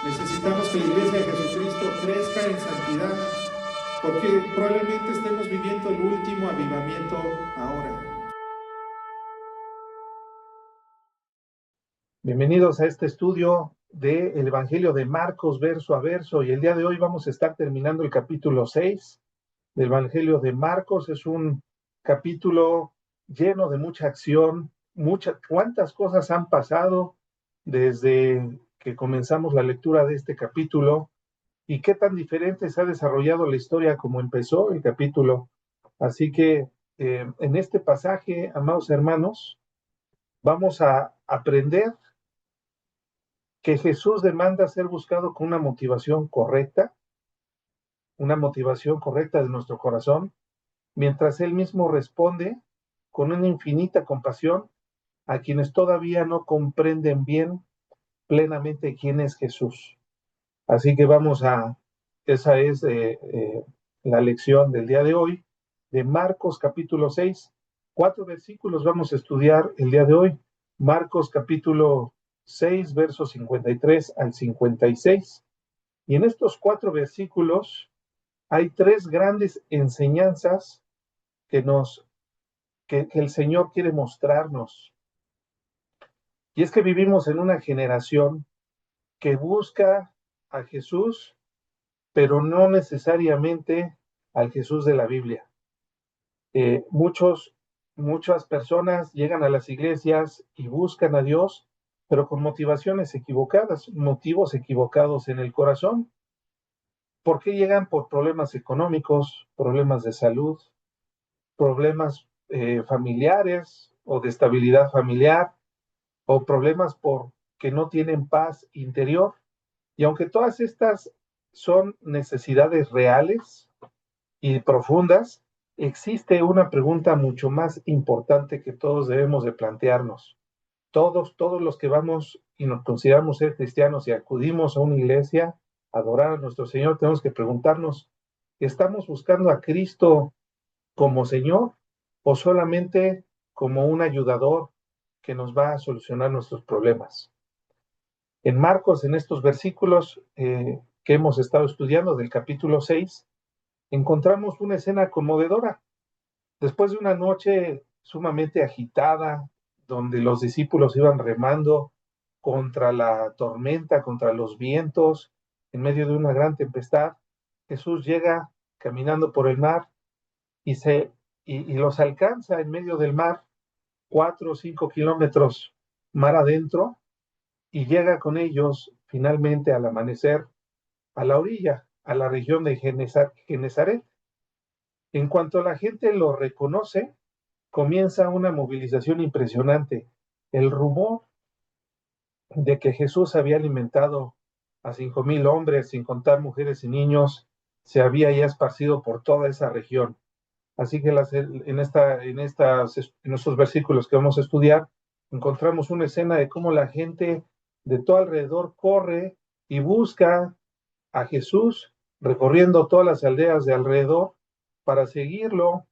Necesitamos que la Iglesia de Jesucristo crezca en santidad, porque probablemente estemos viviendo el último avivamiento ahora. Bienvenidos a este estudio del Evangelio de Marcos verso a verso, y el día de hoy vamos a estar terminando el capítulo 6 del Evangelio de Marcos. Es un capítulo lleno de mucha acción, cuántas cosas han pasado desde que comenzamos la lectura de este capítulo y qué tan diferente se ha desarrollado la historia como empezó el capítulo. Así que en este pasaje, amados hermanos, vamos a aprender que Jesús demanda ser buscado con una motivación correcta de nuestro corazón, mientras Él mismo responde con una infinita compasión a quienes todavía no comprenden bien plenamente quién es Jesús. Así que esa es la lección del día de hoy, de Marcos capítulo 6. 4 versículos vamos a estudiar el día de hoy. Marcos capítulo 6, versos 53 al 56. Y en estos 4 versículos hay 3 grandes enseñanzas que el Señor quiere mostrarnos. Y es que vivimos en una generación que busca a Jesús, pero no necesariamente al Jesús de la Biblia. Muchas personas llegan a las iglesias y buscan a Dios, pero con motivaciones equivocadas, motivos equivocados en el corazón. ¿Por qué llegan? Por problemas económicos, problemas de salud, problemas familiares o de estabilidad familiar, o problemas porque no tienen paz interior. Y aunque todas estas son necesidades reales y profundas, existe una pregunta mucho más importante que todos debemos de plantearnos. Todos los que vamos y nos consideramos ser cristianos y acudimos a una iglesia a adorar a nuestro Señor, tenemos que preguntarnos, ¿estamos buscando a Cristo como Señor o solamente como un ayudador que nos va a solucionar nuestros problemas? En Marcos, en estos versículos que hemos estado estudiando del capítulo 6, encontramos una escena conmovedora. Después de una noche sumamente agitada, donde los discípulos iban remando contra la tormenta, contra los vientos, en medio de una gran tempestad, Jesús llega caminando por el mar y los alcanza en medio del mar, 4 o 5 kilómetros mar adentro, y llega con ellos finalmente al amanecer a la orilla, a la región de Genezaret. En cuanto la gente lo reconoce, comienza una movilización impresionante. El rumor de que Jesús había alimentado a 5,000 hombres, sin contar mujeres y niños, se había ya esparcido por toda esa región. Así que en estos versículos que vamos a estudiar, encontramos una escena de cómo la gente de todo alrededor corre y busca a Jesús, recorriendo todas las aldeas de alrededor para seguirlo.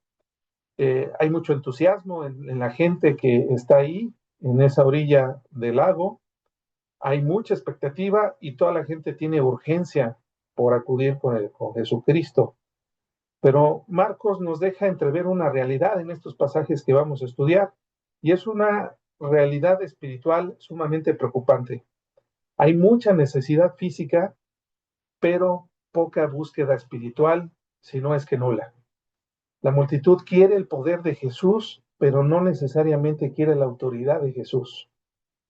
Hay mucho entusiasmo en la gente que está ahí, en esa orilla del lago. Hay mucha expectativa y toda la gente tiene urgencia por acudir con Jesucristo. Pero Marcos nos deja entrever una realidad en estos pasajes que vamos a estudiar, y es una realidad espiritual sumamente preocupante. Hay mucha necesidad física, pero poca búsqueda espiritual, si no es que nula. La multitud quiere el poder de Jesús, pero no necesariamente quiere la autoridad de Jesús.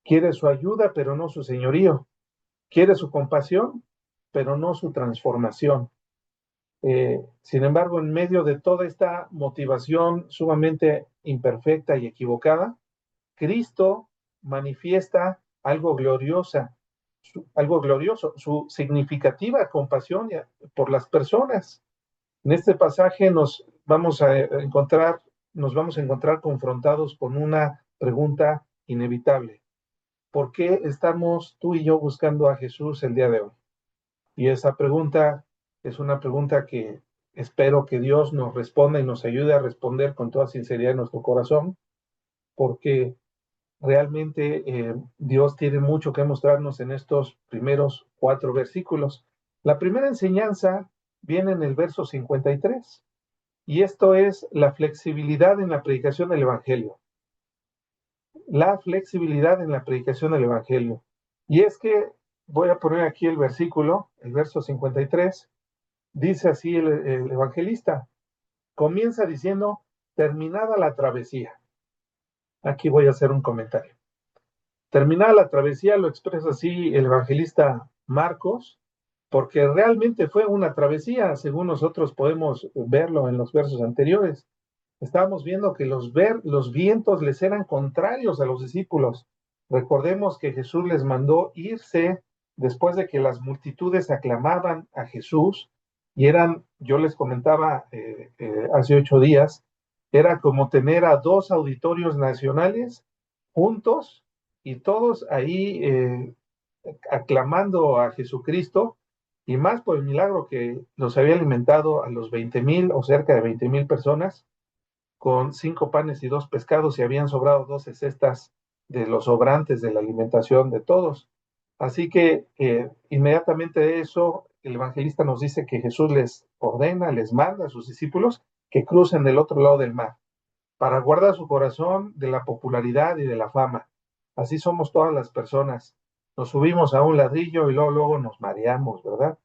Quiere su ayuda, pero no su señorío. Quiere su compasión, pero no su transformación. Sin embargo, en medio de toda esta motivación sumamente imperfecta y equivocada, Cristo manifiesta algo glorioso, su significativa compasión por las personas. En este pasaje nos vamos a encontrar confrontados con una pregunta inevitable. ¿Por qué estamos tú y yo buscando a Jesús el día de hoy? Y esa pregunta es una pregunta que espero que Dios nos responda y nos ayude a responder con toda sinceridad en nuestro corazón, porque Realmente Dios tiene mucho que mostrarnos en estos primeros 4 versículos. La primera enseñanza viene en el verso 53, y esto es la flexibilidad en la predicación del Evangelio. La flexibilidad en la predicación del Evangelio. Y es que voy a poner aquí el versículo, el verso 53, dice así el evangelista, comienza diciendo, terminada la travesía. Aquí voy a hacer un comentario. Terminada la travesía lo expresa así el evangelista Marcos, porque realmente fue una travesía, según nosotros podemos verlo en los versos anteriores. Estábamos viendo que los vientos les eran contrarios a los discípulos. Recordemos que Jesús les mandó irse después de que las multitudes aclamaban a Jesús, y yo les comentaba hace 8 días, era como tener a 2 auditorios nacionales juntos y todos ahí aclamando a Jesucristo, y más por el milagro que los había alimentado a los 20,000 o cerca de 20,000 personas con 5 panes y 2 pescados, y habían sobrado 12 cestas de los sobrantes de la alimentación de todos. Así que inmediatamente de eso, el evangelista nos dice que Jesús les ordena, les manda a sus discípulos que crucen del otro lado del mar, para guardar su corazón de la popularidad y de la fama. Así somos todas las personas. Nos subimos a un ladrillo y luego nos mareamos, ¿verdad?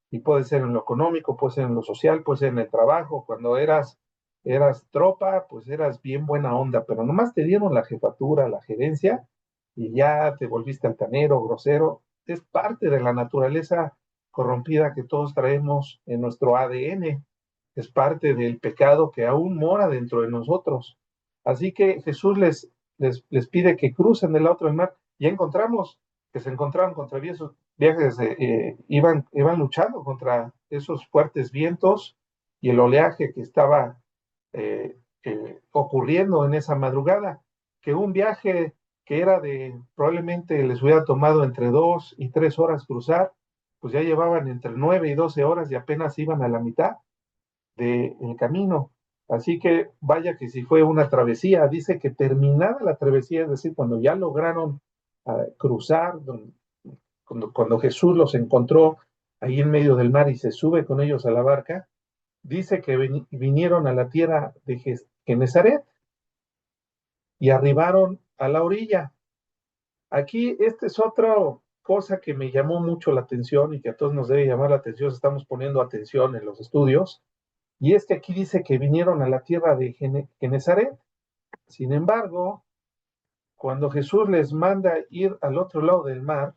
Y puede ser en lo económico, puede ser en lo social, puede ser en el trabajo. Cuando eras tropa, pues eras bien buena onda, pero nomás te dieron la jefatura, la gerencia, y ya te volviste altanero, grosero. Es parte de la naturaleza corrompida que todos traemos en nuestro ADN. Es parte del pecado que aún mora dentro de nosotros. Así que Jesús les pide que crucen del otro mar. Ya encontramos que se encontraron contra esos viajes, iban luchando contra esos fuertes vientos y el oleaje que estaba ocurriendo en esa madrugada, que un viaje que era probablemente les hubiera tomado entre 2 y 3 horas cruzar, pues ya llevaban entre 9 y 12 horas y apenas iban a la mitad del camino. Así que vaya que si fue una travesía. Dice que terminada la travesía, es decir, cuando ya lograron cruzar, cuando Jesús los encontró ahí en medio del mar y se sube con ellos a la barca, dice que vinieron a la tierra de Genezaret y arribaron a la orilla. Aquí, esta es otra cosa que me llamó mucho la atención y que a todos nos debe llamar la atención, estamos poniendo atención en los estudios, y es que aquí dice que vinieron a la tierra de Genezaret. Sin embargo, cuando Jesús les manda ir al otro lado del mar,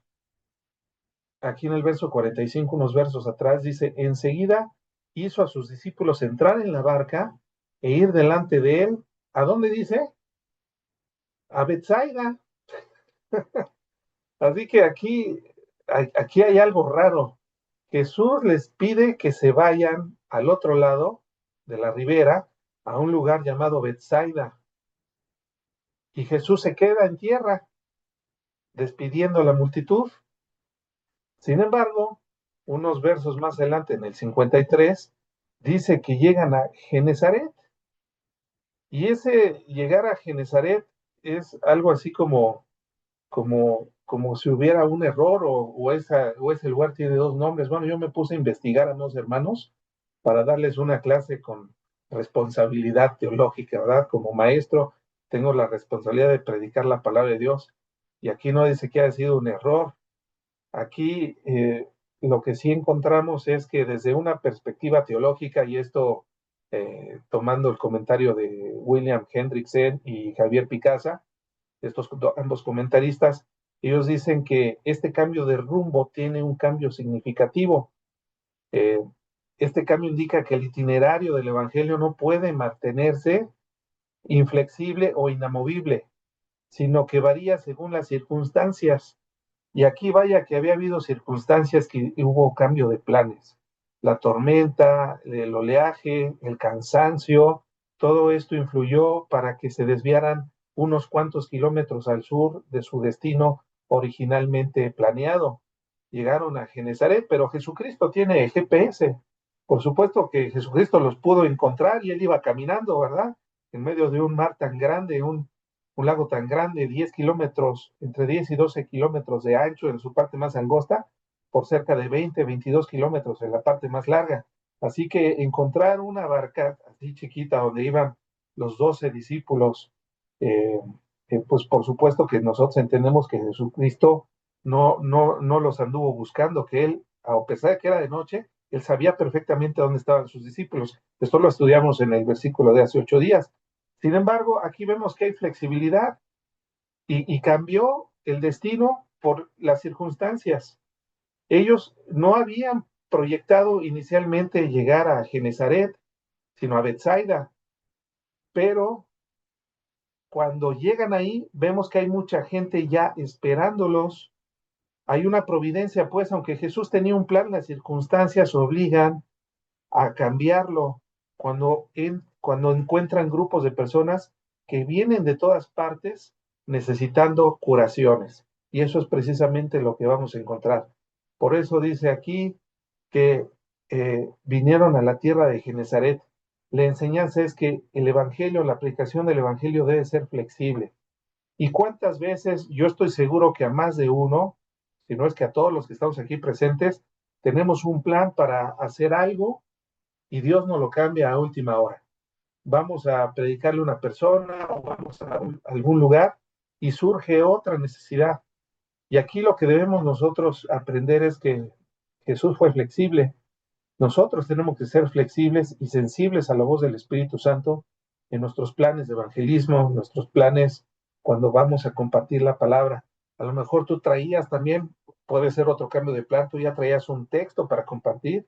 aquí en el verso 45, unos versos atrás, dice, enseguida hizo a sus discípulos entrar en la barca e ir delante de él. ¿A dónde dice? A Betsaida. Así que aquí hay algo raro. Jesús les pide que se vayan al otro lado de la ribera, a un lugar llamado Betsaida. Y Jesús se queda en tierra, despidiendo a la multitud. Sin embargo, unos versos más adelante, en el 53, dice que llegan a Genezaret. Y ese llegar a Genezaret es algo así como si hubiera un error, o ese lugar tiene 2 nombres. Bueno, yo me puse a investigar a 2 hermanos para darles una clase con responsabilidad teológica, ¿verdad? Como maestro tengo la responsabilidad de predicar la palabra de Dios, y aquí no dice que haya sido un error. Aquí lo que sí encontramos es que desde una perspectiva teológica, y esto tomando el comentario de William Hendrickson y Javier Picasa, estos ambos comentaristas, ellos dicen que este cambio de rumbo tiene un cambio significativo. Eh, este cambio indica que el itinerario del Evangelio no puede mantenerse inflexible o inamovible, sino que varía según las circunstancias. Y aquí vaya que había habido circunstancias que hubo cambio de planes. La tormenta, el oleaje, el cansancio, todo esto influyó para que se desviaran unos cuantos kilómetros al sur de su destino originalmente planeado. Llegaron a Genezaret, pero Jesucristo tiene GPS. Por supuesto que Jesucristo los pudo encontrar y él iba caminando, ¿verdad? En medio de un mar tan grande, un lago tan grande, 10 kilómetros, entre 10 y 12 kilómetros de ancho en su parte más angosta, por cerca de 20, 22 kilómetros en la parte más larga. Así que encontrar una barca así chiquita donde iban los 12 discípulos, eh, pues por supuesto que nosotros entendemos que Jesucristo no los anduvo buscando, que él, a pesar de que era de noche, él sabía perfectamente dónde estaban sus discípulos. Esto lo estudiamos en el versículo de hace 8 días. Sin embargo, aquí vemos que hay flexibilidad y cambió el destino por las circunstancias. Ellos no habían proyectado inicialmente llegar a Genezaret, sino a Bethsaida, pero cuando llegan ahí, vemos que hay mucha gente ya esperándolos. Hay una providencia, pues, aunque Jesús tenía un plan, las circunstancias obligan a cambiarlo cuando encuentran grupos de personas que vienen de todas partes necesitando curaciones. Y eso es precisamente lo que vamos a encontrar. Por eso dice aquí que vinieron a la tierra de Genezaret. La enseñanza es que el Evangelio, la aplicación del Evangelio debe ser flexible. ¿Y cuántas veces? Yo estoy seguro que a más de uno, si no es que a todos los que estamos aquí presentes, tenemos un plan para hacer algo y Dios nos lo cambia a última hora. Vamos a predicarle a una persona o vamos a algún lugar y surge otra necesidad. Y aquí lo que debemos nosotros aprender es que Jesús fue flexible. Nosotros tenemos que ser flexibles y sensibles a la voz del Espíritu Santo en nuestros planes de evangelismo, en nuestros planes cuando vamos a compartir la palabra. A lo mejor tú traías también, puede ser otro cambio de plan, tú ya traías un texto para compartir,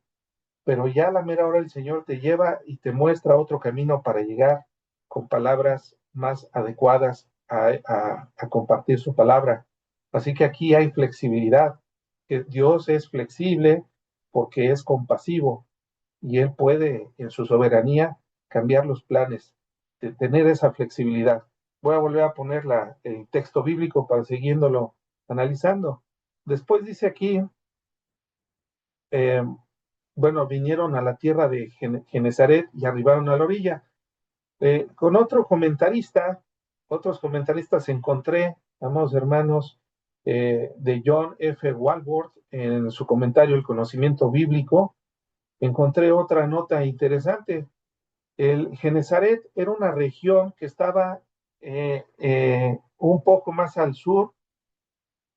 pero ya a la mera hora el Señor te lleva y te muestra otro camino para llegar con palabras más adecuadas a compartir su palabra. Así que aquí hay flexibilidad, que Dios es flexible porque es compasivo y Él puede en su soberanía cambiar los planes, de tener esa flexibilidad. Voy a volver a poner el texto bíblico para siguiéndolo analizando. Después dice aquí, eh, bueno, vinieron a la tierra de Genezaret y arribaron a la orilla. Con otros comentaristas encontré, amados hermanos, de John F. Walworth, en su comentario El conocimiento bíblico, encontré otra nota interesante. El Genezaret era una región que estaba un poco más al sur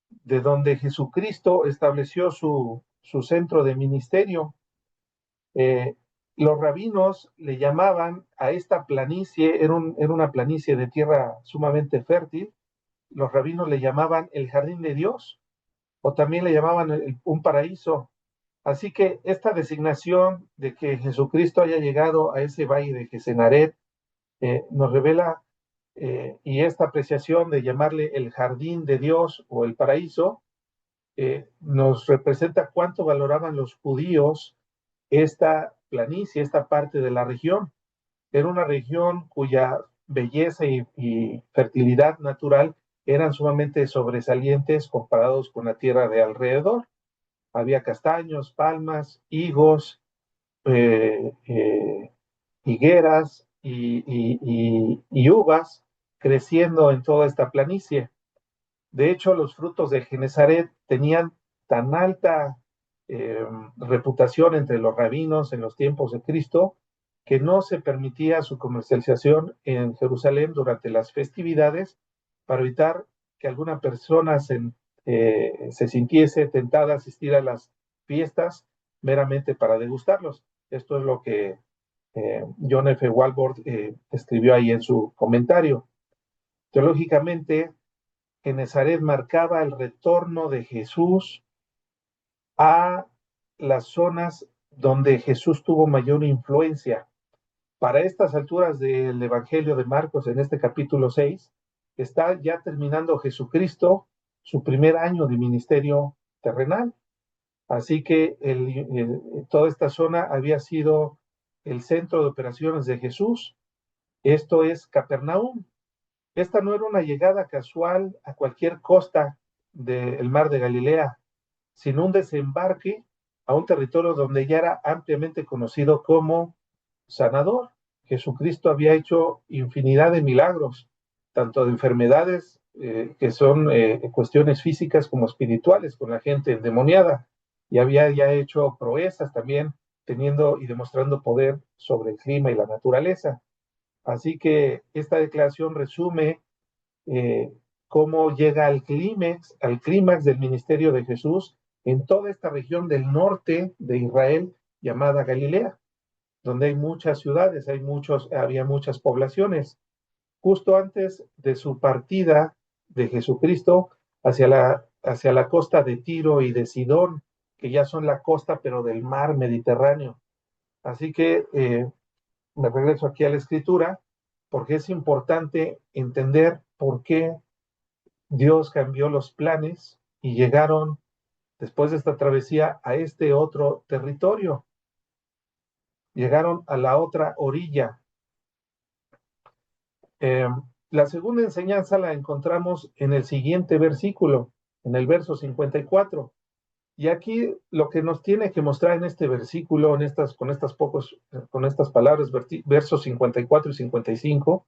de donde Jesucristo estableció su centro de ministerio. Eh, los rabinos le llamaban a esta planicie, era una planicie de tierra sumamente fértil, los rabinos le llamaban el jardín de Dios o también le llamaban un paraíso. Así que esta designación de que Jesucristo haya llegado a ese valle de Gesenaret nos revela, y esta apreciación de llamarle el jardín de Dios o el paraíso, nos representa cuánto valoraban los judíos esta planicie, esta parte de la región. Era una región cuya belleza y fertilidad natural eran sumamente sobresalientes comparados con la tierra de alrededor. Había castaños, palmas, higos, eh, eh, higueras y uvas creciendo en toda esta planicie. De hecho, los frutos de Genezaret tenían tan alta eh, reputación entre los rabinos en los tiempos de Cristo que no se permitía su comercialización en Jerusalén durante las festividades para evitar que alguna persona se sintiese tentada a asistir a las fiestas meramente para degustarlos. Esto es lo que John F. Walworth escribió ahí en su comentario. Teológicamente, Genezaret marcaba el retorno de Jesús a las zonas donde Jesús tuvo mayor influencia. Para estas alturas del Evangelio de Marcos, en este capítulo 6, está ya terminando Jesucristo su primer año de ministerio terrenal. Así que toda esta zona había sido el centro de operaciones de Jesús. Esto es Capernaum. Esta no era una llegada casual a cualquier costa del mar de Galilea, sino un desembarque a un territorio donde ya era ampliamente conocido como sanador. Jesucristo había hecho infinidad de milagros. tanto de enfermedades que son cuestiones físicas como espirituales con la gente endemoniada, y había ya hecho proezas también, teniendo y demostrando poder sobre el clima y la naturaleza. Así que esta declaración resume eh, cómo llega al clímax del ministerio de Jesús en toda esta región del norte de Israel llamada Galilea, donde hay muchas ciudades, había muchas poblaciones. Justo antes de su partida de Jesucristo hacia la costa de Tiro y de Sidón, que ya son la costa, pero del mar Mediterráneo. Así que me regreso aquí a la escritura, porque es importante entender por qué Dios cambió los planes y llegaron, después de esta travesía, a este otro territorio. Llegaron a la otra orilla. Eh, la segunda enseñanza la encontramos en el siguiente versículo, en el verso 54. Y aquí lo que nos tiene que mostrar en este versículo, con estas palabras, versos 54 y 55,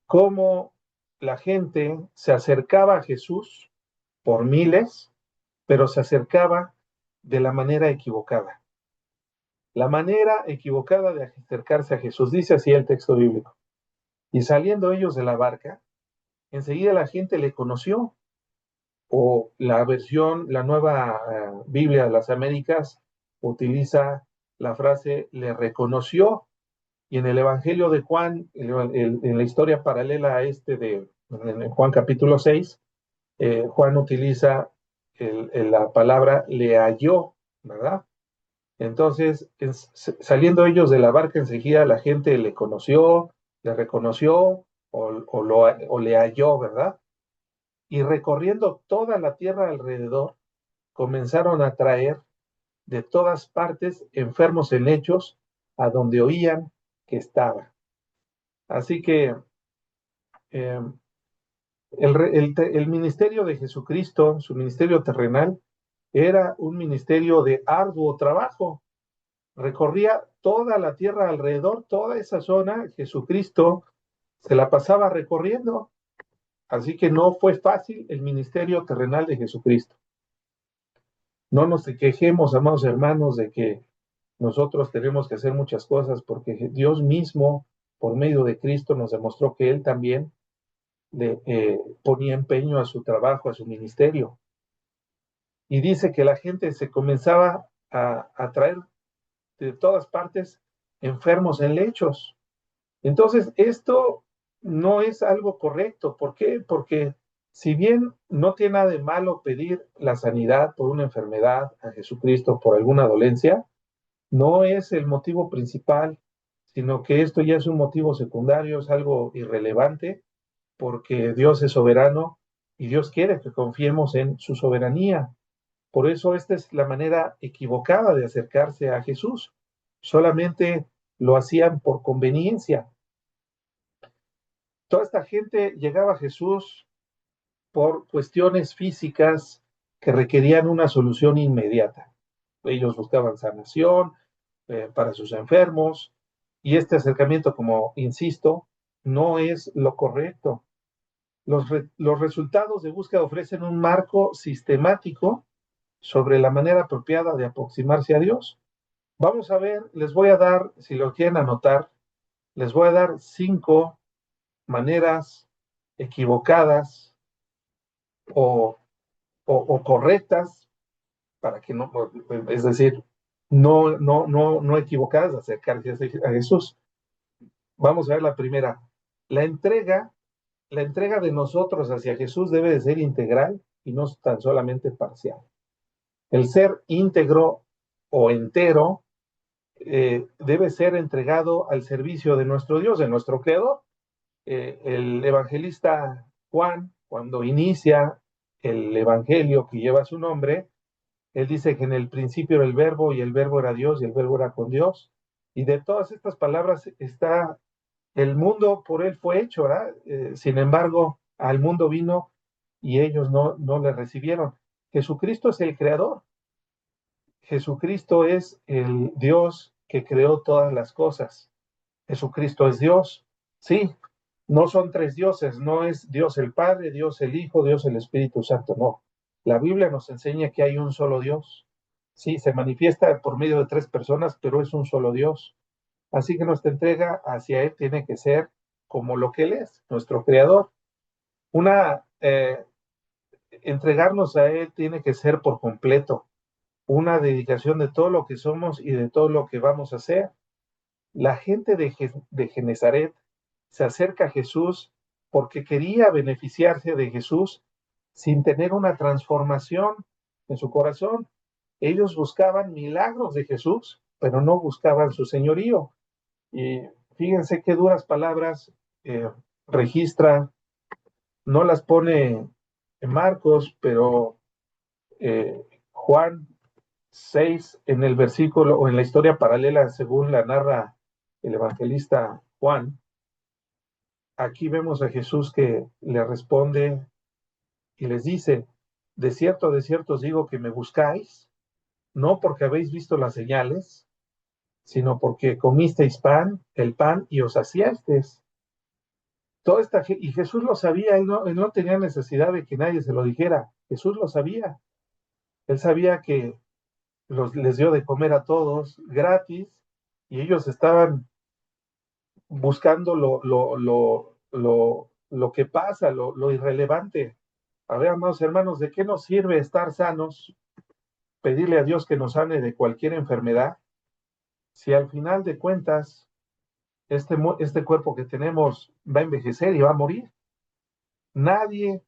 cómo la gente se acercaba a Jesús por miles, pero se acercaba de la manera equivocada. La manera equivocada de acercarse a Jesús, dice así el texto bíblico. Y saliendo ellos de la barca, enseguida la gente le conoció, o la nueva Biblia de las Américas utiliza la frase le reconoció, y en el Evangelio de Juan, en la historia paralela a en Juan capítulo 6, Juan utiliza la palabra le halló, ¿verdad? Entonces, saliendo ellos de la barca, enseguida la gente le conoció, le reconoció o le halló, ¿verdad? Y recorriendo toda la tierra alrededor, comenzaron a traer de todas partes enfermos en lechos a donde oían que estaba. Así que eh, el ministerio de Jesucristo, su ministerio terrenal, era un ministerio de arduo trabajo. Recorría toda la tierra alrededor, toda esa zona, Jesucristo se la pasaba recorriendo. Así que no fue fácil el ministerio terrenal de Jesucristo. No nos quejemos, amados hermanos, de que nosotros tenemos que hacer muchas cosas, porque Dios mismo, por medio de Cristo, nos demostró que Él también le ponía empeño a su trabajo, a su ministerio. Y dice que la gente se comenzaba a traer de todas partes enfermos en lechos. Entonces, esto no es algo correcto. ¿Por qué? Porque si bien no tiene nada de malo pedir la sanidad por una enfermedad a Jesucristo, por alguna dolencia, no es el motivo principal, sino que esto ya es un motivo secundario, es algo irrelevante, porque Dios es soberano y Dios quiere que confiemos en su soberanía. Por eso esta es la manera equivocada de acercarse a Jesús. Solamente lo hacían por conveniencia. Toda esta gente llegaba a Jesús por cuestiones físicas que requerían una solución inmediata. Ellos buscaban sanación para sus enfermos, y este acercamiento, como insisto, no es lo correcto. Los resultados de búsqueda ofrecen un marco sistemático sobre la manera apropiada de aproximarse a Dios. Vamos a ver, les voy a dar, si lo quieren anotar, les voy a dar 5 maneras equivocadas o, o correctas, para que no, es decir, no equivocadas de acercarse a Jesús. Vamos a ver la primera. La entrega, la entrega de nosotros hacia Jesús debe de ser integral y no tan solamente parcial. El ser íntegro o entero debe ser entregado al servicio de nuestro Dios, de nuestro Creador. El evangelista Juan, cuando inicia el evangelio que lleva su nombre, él dice que en el principio era el verbo y el verbo era Dios y el verbo era con Dios. Y de todas estas palabras está el mundo, por él fue hecho, ¿verdad? Sin embargo, al mundo vino y ellos no le recibieron. Jesucristo es el creador. Jesucristo es el Dios que creó todas las cosas. Jesucristo es Dios, sí, No son tres dioses, no es Dios el Padre, Dios el Hijo, Dios el Espíritu Santo, no. La Biblia nos enseña que hay un solo Dios. Sí, se manifiesta por medio de tres personas, pero es un solo Dios. Así que nuestra entrega hacia Él tiene que ser como lo que Él es, nuestro Creador. Una, entregarnos a Él tiene que ser por completo, una dedicación de todo lo que somos y de todo lo que vamos a hacer. La gente de Genezaret se acerca a Jesús porque quería beneficiarse de Jesús sin tener una transformación en su corazón. Ellos buscaban milagros de Jesús, pero no buscaban su señorío. Y fíjense qué duras palabras eh, registra, no las pone en Marcos, pero Juan 6 en el versículo o en la historia paralela según la narra el evangelista Juan. Aquí vemos a Jesús que le responde y les dice, de cierto os digo que me buscáis, no porque habéis visto las señales, sino porque comisteis el pan y os saciasteis. Y Jesús lo sabía, él no tenía necesidad de que nadie se lo dijera, Jesús lo sabía, él sabía que les dio de comer a todos gratis y ellos estaban buscando lo que pasa, lo irrelevante. A ver, amados hermanos, ¿de qué nos sirve estar sanos, pedirle a Dios que nos sane de cualquier enfermedad, si al final de cuentas este cuerpo que tenemos va a envejecer y va a morir? Nadie,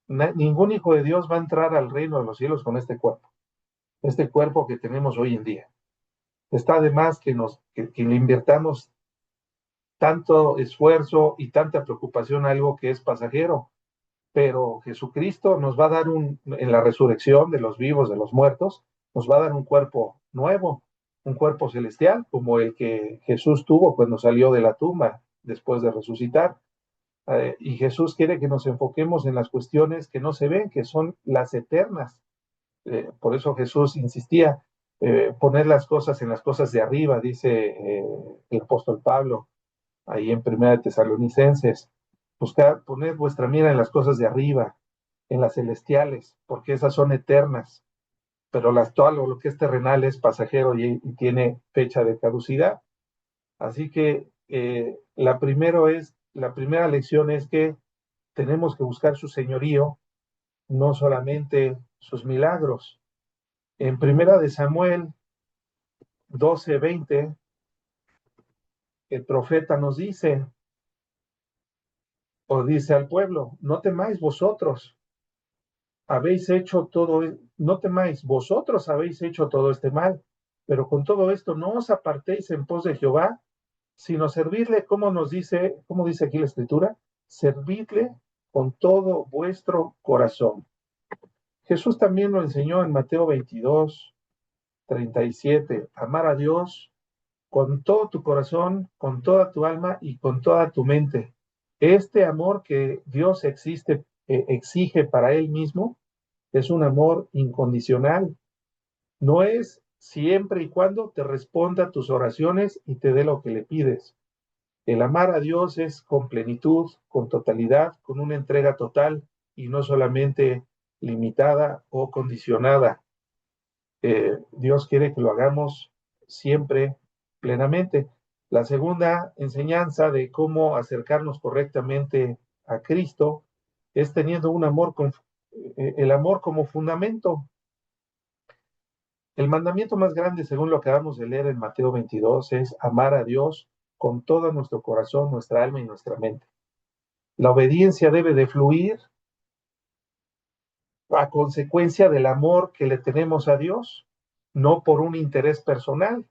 ningún hijo de Dios va a entrar al reino de los cielos con este cuerpo que tenemos hoy en día. Está de más que le invirtamos tanto esfuerzo y tanta preocupación a algo que es pasajero, pero Jesucristo nos va a dar en la resurrección de los vivos, de los muertos, nos va a dar un cuerpo nuevo, un cuerpo celestial, como el que Jesús tuvo cuando salió de la tumba después de resucitar. Y Jesús quiere que nos enfoquemos en las cuestiones que no se ven, que son las eternas. Por eso Jesús insistía, poner las cosas en las cosas de arriba, dice el apóstol Pablo ahí en Primera de Tesalonicenses. Buscar, poner vuestra mira en las cosas de arriba, en las celestiales, porque esas son eternas, pero todo lo que es terrenal es pasajero y tiene fecha de caducidad. Así que la primera lección es que tenemos que buscar su señorío, no solamente sus milagros. En Primera de Samuel 12:20, el profeta nos dice, o dice al pueblo, no temáis vosotros, habéis hecho todo, no temáis, vosotros habéis hecho todo este mal, pero con todo esto no os apartéis en pos de Jehová, sino servirle, como dice aquí la escritura, servidle con todo vuestro corazón. Jesús también lo enseñó en Mateo 22:37, amar a Dios con todo tu corazón, con toda tu alma y con toda tu mente. Este amor que Dios exige para Él mismo es un amor incondicional. No es siempre y cuando te responda tus oraciones y te dé lo que le pides. El amar a Dios es con plenitud, con totalidad, con una entrega total y no solamente limitada o condicionada. Dios quiere que lo hagamos siempre plenamente. La segunda enseñanza de cómo acercarnos correctamente a Cristo es teniendo el amor como fundamento. El mandamiento más grande, según lo que acabamos de leer en Mateo 22, es amar a Dios con todo nuestro corazón, nuestra alma y nuestra mente. La obediencia debe de fluir a consecuencia del amor que le tenemos a Dios, no por un interés personal.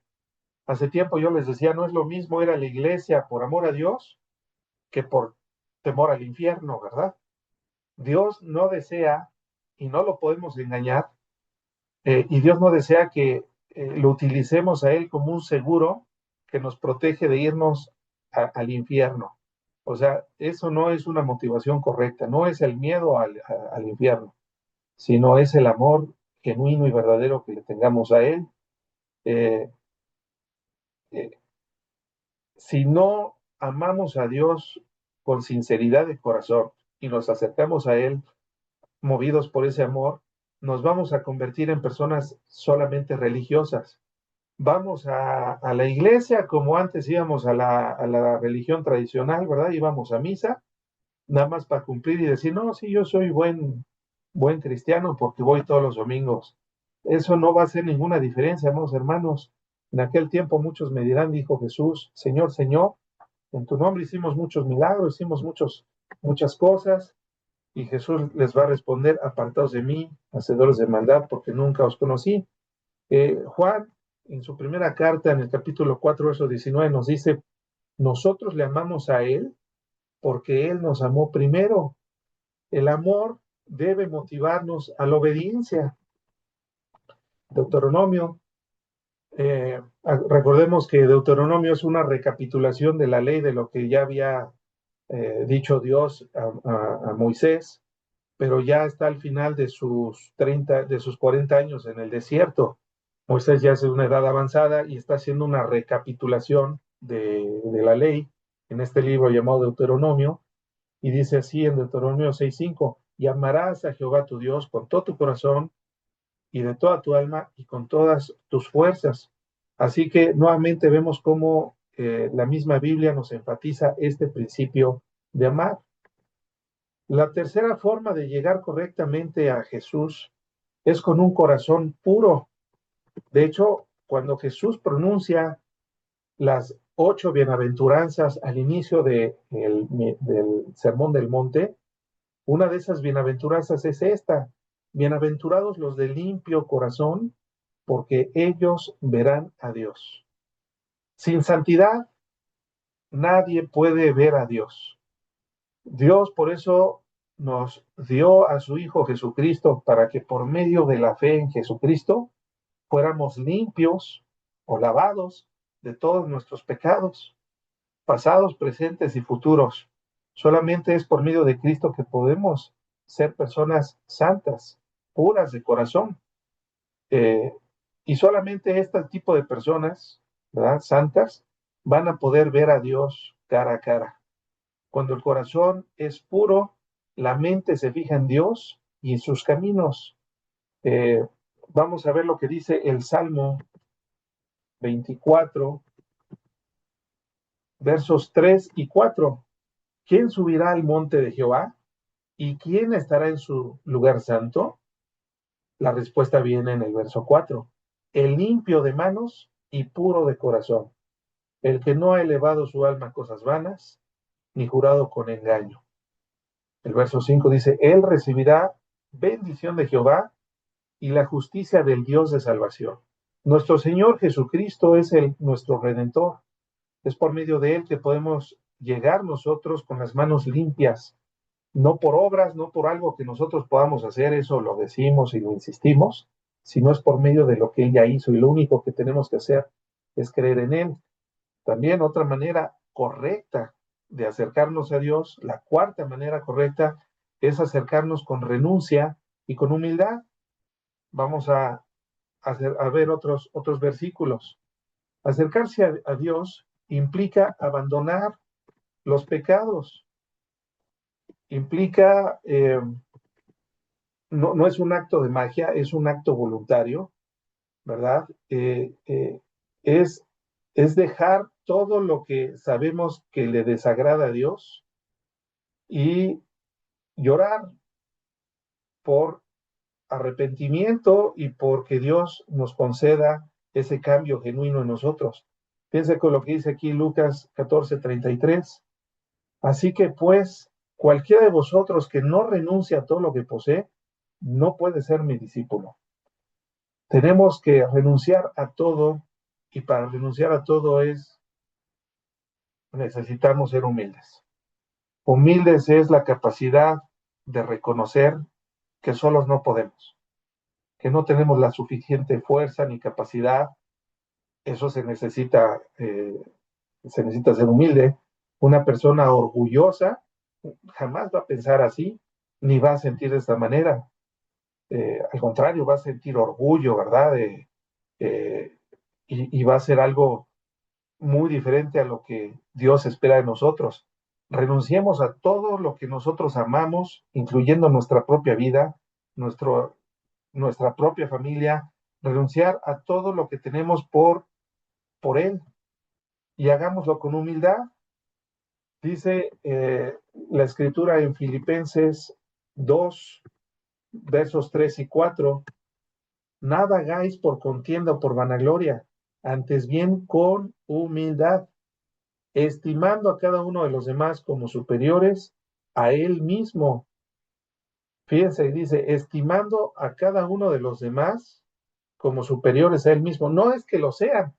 Hace tiempo yo les decía, no es lo mismo ir a la iglesia por amor a Dios que por temor al infierno, ¿verdad? Dios no desea, y no lo podemos engañar, y Dios no desea que lo utilicemos a Él como un seguro que nos protege de irnos al infierno. O sea, eso no es una motivación correcta, no es el miedo al infierno, sino es el amor genuino y verdadero que le tengamos a Él. Eh, eh, si no amamos a Dios con sinceridad de corazón y nos acercamos a Él movidos por ese amor, nos vamos a convertir en personas solamente religiosas. Vamos a la iglesia como antes íbamos a la religión tradicional, ¿verdad? Íbamos a misa, nada más para cumplir y decir, no, sí, yo soy buen cristiano porque voy todos los domingos. Eso no va a hacer ninguna diferencia, amados hermanos. En aquel tiempo muchos me dirán, dijo Jesús, Señor, Señor, en tu nombre hicimos muchos milagros, hicimos muchas cosas, y Jesús les va a responder, apartaos de mí, hacedores de maldad, porque nunca os conocí. Juan, en su primera carta, en el capítulo 4, verso 19, nos dice, nosotros le amamos a Él porque Él nos amó primero. El amor debe motivarnos a la obediencia. Deuteronomio, recordemos que Deuteronomio es una recapitulación de la ley, de lo que ya había dicho Dios a Moisés, pero ya está al final de sus 40 años en el desierto. Moisés ya es de una edad avanzada y está haciendo una recapitulación de la ley en este libro llamado Deuteronomio, y dice así en Deuteronomio 6:5, y amarás a Jehová tu Dios con todo tu corazón y de toda tu alma y con todas tus fuerzas. Así que nuevamente vemos cómo la misma Biblia nos enfatiza este principio de amar. La tercera forma de llegar correctamente a Jesús es con un corazón puro. De hecho, cuando Jesús pronuncia las 8 bienaventuranzas al inicio del Sermón del Monte, una de esas bienaventuranzas es esta: bienaventurados los de limpio corazón, porque ellos verán a Dios. Sin santidad, nadie puede ver a Dios. Dios por eso nos dio a su Hijo Jesucristo, para que por medio de la fe en Jesucristo fuéramos limpios o lavados de todos nuestros pecados, pasados, presentes y futuros. Solamente es por medio de Cristo que podemos ser personas santas, puras de corazón. Eh, y solamente este tipo de personas, ¿verdad?, santas, van a poder ver a Dios cara a cara. Cuando el corazón es puro, la mente se fija en Dios y en sus caminos. Eh, Vamos a ver lo que dice el Salmo 24, versos 3 y 4. ¿Quién subirá al monte de Jehová? ¿Y quién estará en su lugar santo? La respuesta viene en el verso 4. El limpio de manos y puro de corazón, el que no ha elevado su alma a cosas vanas, ni jurado con engaño. El verso 5 dice, Él recibirá bendición de Jehová y la justicia del Dios de salvación. Nuestro Señor Jesucristo es nuestro Redentor. Es por medio de Él que podemos llegar nosotros con las manos limpias, no por obras, no por algo que nosotros podamos hacer, eso lo decimos y lo insistimos, sino es por medio de lo que Él ya hizo, y lo único que tenemos que hacer es creer en Él. También otra manera correcta de acercarnos a Dios, la cuarta manera correcta, es acercarnos con renuncia y con humildad. Vamos a ver otros versículos. Acercarse a Dios implica abandonar los pecados, implica, no es un acto de magia, es un acto voluntario, ¿verdad? Es, es dejar todo lo que sabemos que le desagrada a Dios y llorar por arrepentimiento y porque Dios nos conceda ese cambio genuino en nosotros. Piensa con lo que dice aquí Lucas 14:33. Así que pues, cualquiera de vosotros que no renuncie a todo lo que posee, no puede ser mi discípulo. Tenemos que renunciar a todo, y para renunciar a todo necesitamos ser humildes. Humildes es la capacidad de reconocer que solos no podemos, que no tenemos la suficiente fuerza ni capacidad. Eso se necesita ser humilde. Una persona orgullosa jamás va a pensar así, ni va a sentir de esta manera. Al contrario, va a sentir orgullo, ¿verdad? Y va a ser algo muy diferente a lo que Dios espera de nosotros. renunciemos a todo lo que nosotros amamos, incluyendo nuestra propia vida, nuestra propia familia, renunciar a todo lo que tenemos por Él y hagámoslo con humildad. Dice la escritura en Filipenses 2, versos 3 y 4, nada hagáis por contienda o por vanagloria, antes bien con humildad, estimando a cada uno de los demás como superiores a Él mismo. Fíjense, dice, estimando a cada uno de los demás como superiores a Él mismo. No es que lo sean,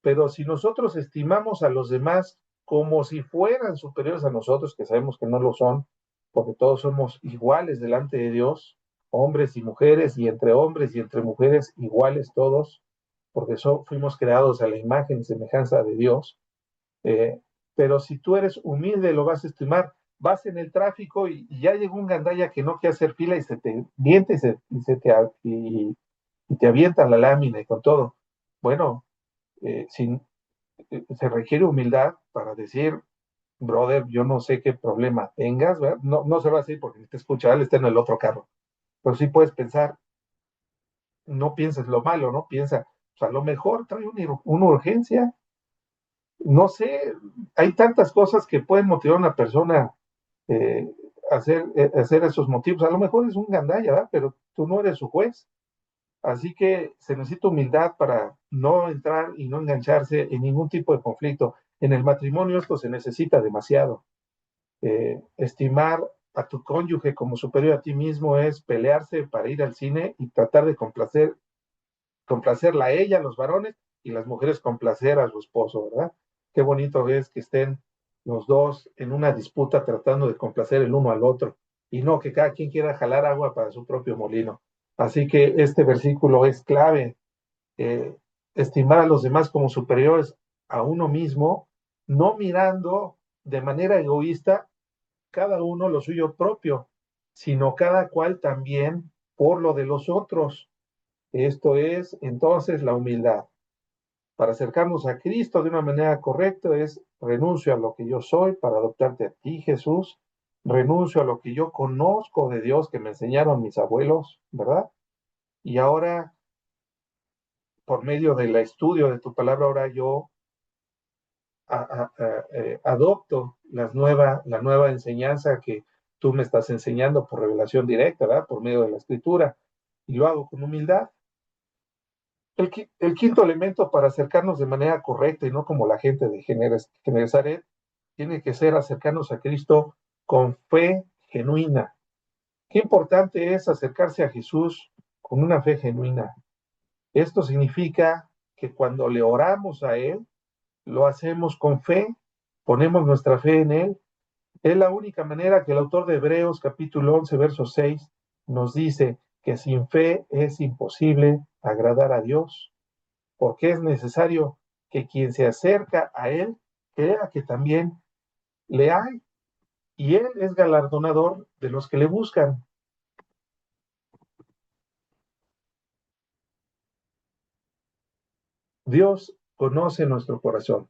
pero si nosotros estimamos a los demás como si fueran superiores a nosotros, que sabemos que no lo son, porque todos somos iguales delante de Dios, hombres y mujeres, y entre hombres y entre mujeres iguales todos, porque fuimos creados a la imagen y semejanza de Dios. Pero si tú eres humilde, lo vas a estimar. Vas en el tráfico y ya llegó un gandalla que no quiere hacer fila y se te miente y te avienta la lámina y con todo. Bueno, se requiere humildad para decir, brother, yo no sé qué problema tengas, ¿verdad? No, no se va a decir porque te escucha, él está en el otro carro, pero sí puedes pensar, no pienses lo malo, ¿no? Piensa, pues a lo mejor trae una urgencia, no sé, hay tantas cosas que pueden motivar a una persona eh, hacer esos motivos. A lo mejor es un gandalla, ¿verdad? Pero tú no eres su juez. Así que se necesita humildad para no entrar y no engancharse en ningún tipo de conflicto. En el matrimonio esto se necesita demasiado. Estimar a tu cónyuge como superior a ti mismo es pelearse para ir al cine y tratar de complacerla a ella, los varones, y las mujeres complacer a su esposo, ¿verdad? Qué bonito es que estén los dos en una disputa tratando de complacer el uno al otro y no que cada quien quiera jalar agua para su propio molino. Así que este versículo es clave. eh, Estimar a los demás como superiores a uno mismo, no mirando de manera egoísta cada uno lo suyo propio, sino cada cual también por lo de los otros. Esto es entonces la humildad. Para acercarnos a Cristo de una manera correcta es renuncio a lo que yo soy para adoptarte a ti, Jesús. Renuncio a lo que yo conozco de Dios que me enseñaron mis abuelos, ¿verdad? Y ahora, por medio del estudio de tu palabra, ahora yo adopto la nueva enseñanza que tú me estás enseñando por revelación directa, ¿verdad? Por medio de la escritura. Y lo hago con humildad. El quinto elemento para acercarnos de manera correcta y no como la gente de Genezaret, tiene que ser acercarnos a Cristo con fe genuina. Qué importante es acercarse a Jesús con una fe genuina. Esto significa que cuando le oramos a Él, lo hacemos con fe, ponemos nuestra fe en Él. Es la única manera que el autor de Hebreos capítulo 11, verso 6 nos dice que sin fe es imposible agradar a Dios, porque es necesario que quien se acerca a Él crea que también le hay, y Él es galardonador de los que le buscan. Dios conoce nuestro corazón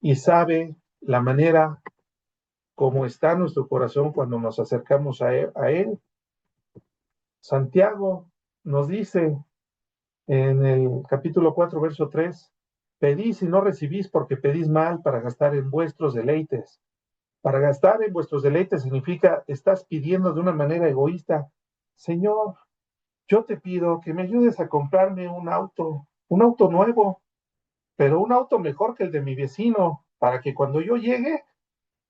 y sabe la manera como está nuestro corazón cuando nos acercamos a Él. Santiago nos dice en el capítulo 4, verso 3, pedís y no recibís porque pedís mal para gastar en vuestros deleites. Para gastar en vuestros deleites significa, estás pidiendo de una manera egoísta, Señor, yo te pido que me ayudes a comprarme un auto nuevo, pero un auto mejor que el de mi vecino, para que cuando yo llegue,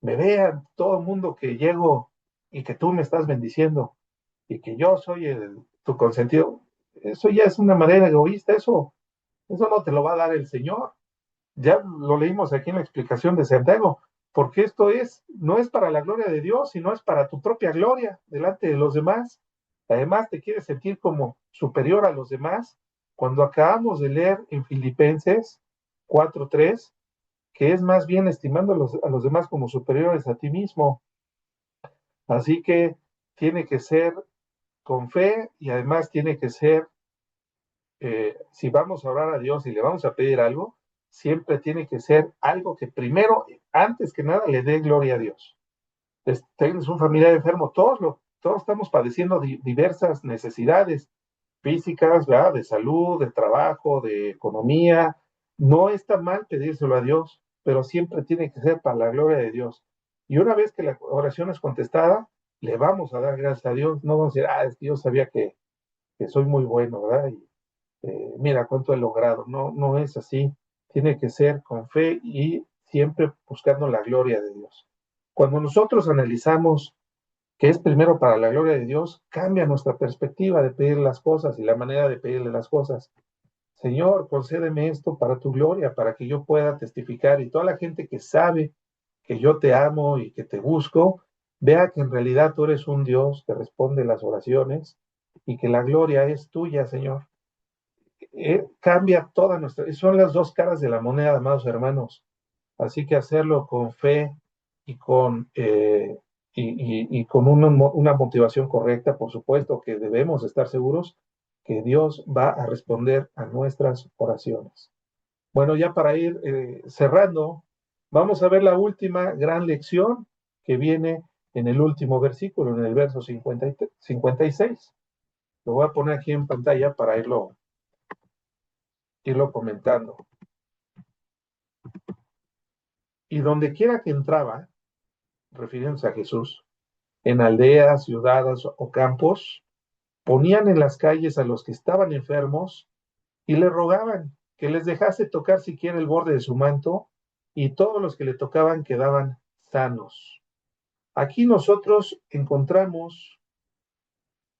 me vean todo el mundo que llego y que tú me estás bendiciendo y que yo soy tu consentido. Eso ya es una manera egoísta, eso no te lo va a dar el Señor. Ya lo leímos aquí en la explicación de Santiago, porque esto no es para la gloria de Dios, sino es para tu propia gloria delante de los demás. Además, te quieres sentir como superior a los demás. Cuando acabamos de leer en Filipenses 4:3, que es más bien estimando a los demás como superiores a ti mismo. Así que tiene que ser con fe y además tiene que ser, si vamos a orar a Dios y le vamos a pedir algo, siempre tiene que ser algo que primero, antes que nada, le dé gloria a Dios. Tienes un familiar enfermo, todos estamos padeciendo diversas necesidades físicas, ¿verdad? De salud, de trabajo, de economía. No está mal pedírselo a Dios, pero siempre tiene que ser para la gloria de Dios. Y una vez que la oración es contestada, le vamos a dar gracias a Dios. No vamos a decir, es que Dios sabía que soy muy bueno, ¿verdad? Y mira cuánto he logrado. No, no es así. Tiene que ser con fe y siempre buscando la gloria de Dios. Cuando nosotros analizamos que es primero para la gloria de Dios, cambia nuestra perspectiva de pedir las cosas y la manera de pedirle las cosas. Señor, concédeme esto para tu gloria, para que yo pueda testificar y toda la gente que sabe que yo te amo y que te busco, vea que en realidad tú eres un Dios que responde las oraciones y que la gloria es tuya, Señor. Cambia toda nuestra... Son las dos caras de la moneda, amados hermanos. Así que hacerlo con fe y y con una motivación correcta, por supuesto que debemos estar seguros que Dios va a responder a nuestras oraciones. Bueno, ya para ir cerrando, vamos a ver la última gran lección que viene en el último versículo, en el verso 56. Lo voy a poner aquí en pantalla para irlo comentando. Y donde quiera que entraba, refiriéndose a Jesús, en aldeas, ciudades o campos, ponían en las calles a los que estaban enfermos y le rogaban que les dejase tocar siquiera el borde de su manto, y todos los que le tocaban quedaban sanos. Aquí nosotros encontramos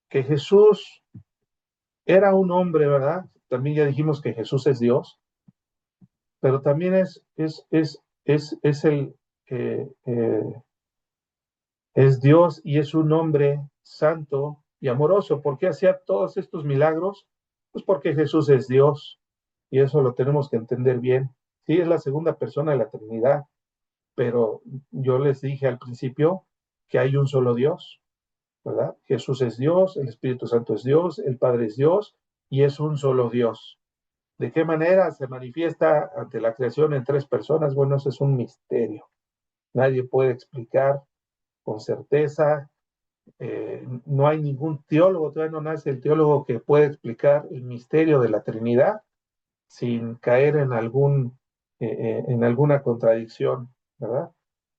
que Jesús era un hombre, ¿verdad? También ya dijimos que Jesús es Dios, pero también eh, eh, es Dios y es un hombre santo y amoroso. ¿Por qué hacía todos estos milagros? Pues porque Jesús es Dios y eso lo tenemos que entender bien. Sí, es la segunda persona de la Trinidad, pero yo les dije al principio que hay un solo Dios, ¿verdad? Jesús es Dios, el Espíritu Santo es Dios, el Padre es Dios y es un solo Dios. ¿De qué manera se manifiesta ante la creación en tres personas? Bueno, eso es un misterio. Nadie puede explicar con certeza. No hay ningún teólogo, todavía no nace el teólogo que pueda explicar el misterio de la Trinidad sin caer en alguna contradicción, ¿verdad?